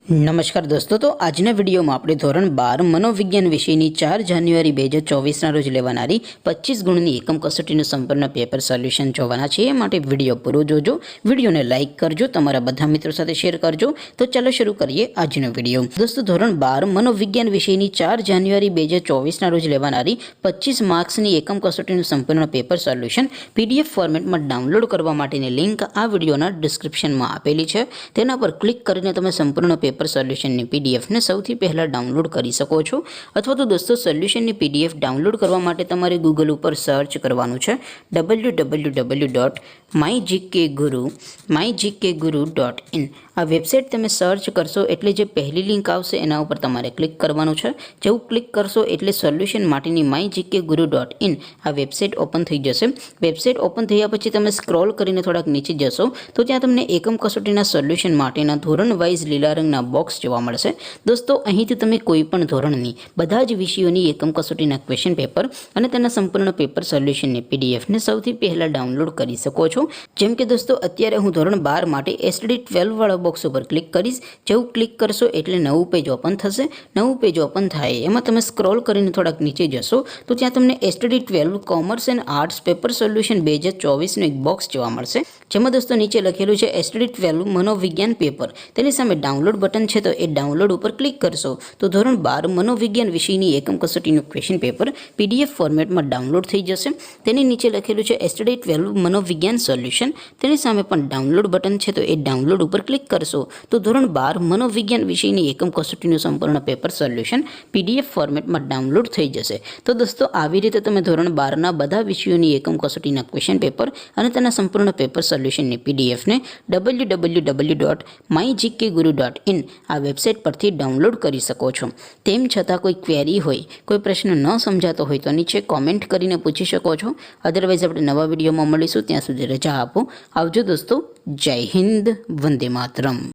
નમસ્કાર દોસ્તો, તો આજના વિડીયોમાં આપણે ધોરણ 12 મનોવિજ્ઞાન વિષયની 4 જાન્યુઆરી 2024ના રોજ લેવાનારી 25 ગુણની એકમ કસોટીનું સંપૂર્ણ પેપર સોલ્યુશન જોવાના છે। એ માટે વિડીયો પૂરો જોજો, વિડીયોને લાઇક કરજો, તમારા બધા મિત્રો સાથે શેર કરજો। તો ચાલો શરૂ કરીએ આજનો વિડીયો। દોસ્તો, ધોરણ 12 મનોવિજ્ઞાન વિષયની 4 જાન્યુઆરી 2024ના રોજ લેવાનારી 25 માર્ક્સની એકમ કસોટીનું સંપૂર્ણ પેપર સોલ્યુશન PDF ફોર્મેટમાં ડાઉનલોડ કરવા માટેની લિંક આ વિડીયોના ડિસ્ક્રિપ્શનમાં આપેલી છે। તેના પર ક્લિક કરીને તમે સંપૂર્ણ પેપર સોલ્યુશનની PDF ને સૌથી પહેલા ડાઉનલોડ કરી શકો છો। અથવા તો દોસ્તો, સોલ્યુશનની PDF ડાઉનલોડ કરવા માટે તમારે ગૂગલ ઉપર સર્ચ કરવાનું છે www.mygkguru.in। આ વેબસાઇટ તમે સર્ચ કરશો એટલે જે પહેલી લિંક આવશે એના ઉપર તમારે ક્લિક કરવાનું છે। જેવું ક્લિક કરશો એટલે સોલ્યુશન માટેની mygkguru.in આ વેબસાઇટ ઓપન થઈ જશે। વેબસાઇટ ઓપન થયા પછી તમે સ્ક્રોલ કરીને થોડાક નીચે જશો તો ત્યાં તમને એકમ કસોટીના સોલ્યુશન માટેના ધોરણ વાઇઝ લીલા રંગના બોક્સ જોવા મળશે। દોસ્તો, અહીંથી તમે કોઈ પણ ધોરણની બધા જ વિષયોની એકમ કસોટીના ક્વેશ્ચન પેપર અને તેના સંપૂર્ણ પેપર સોલ્યુશનની PDF ને સૌથી પહેલા ડાઉનલોડ કરી શકો છો। જેમ કે દોસ્તો, અત્યારે હું ધોરણ 12 માટે STD12 વાળા બોક્સ ઉપર ક્લિક કરીશ। જેવું ક્લિક કરશો એટલે નવું પેજ ઓપન થશે। નવું પેજ ઓપન થાય એમાં તમે સ્ક્રોલ કરીને થોડાક નીચે જશો તો ત્યાં તમને STD12 commerce and arts paper solution 2024નું એક બોક્સ જોવા મળશે। જેમાં દોસ્તો નીચે લખેલું છે STD12 મનોવિજ્ઞાન પેપર। તેની સામે ડાઉનલોડ બટન છે તો એ ડાઉનલોડ ઉપર ક્લિક કરશો તો ધોરણ 12 મનોવિજ્ઞાન વિષયની એકમ કસોટીનું ક્વેશ્ચન પેપર PDF ફોર્મેટમાં ડાઉનલોડ થઈ જશે। તેની નીચે લખેલું છે STD12 મનોવિજ્ઞાન સોલ્યુશન। તેની સામે પણ ડાઉનલોડ બટન છે તો એ ડાઉનલોડ ઉપર ક્લિક કરશો તો ધોરણ 12 મનોવિજ્ઞાન વિષયની એકમ કસોટીનું સંપૂર્ણ પેપર સોલ્યુશન PDF ફોર્મેટમાં ડાઉનલોડ થઈ જશે। તો દોસ્તો, આવી રીતે તમે ધોરણ 12ના બધા વિષયોની એકમ કસોટીના ક્વેશ્ચન પેપર અને તેના સંપૂર્ણ પેપર સોલ્યુશનની PDF ને www.mygkguru.in આ વેબસાઇટ પરથી ડાઉનલોડ કરી શકો છો। તેમ છતાં કોઈ ક્વેરી હોય, કોઈ પ્રશ્ન ન સમજાતો હોય તો નીચે કોમેન્ટ કરીને પૂછી શકો છો। અદરવાઇઝ આપણે નવા વિડીયોમાં મળીશું, ત્યાં સુધી રજા આપો। આવજો દોસ્તો, જય હિન્દ, વંદે માતરમ।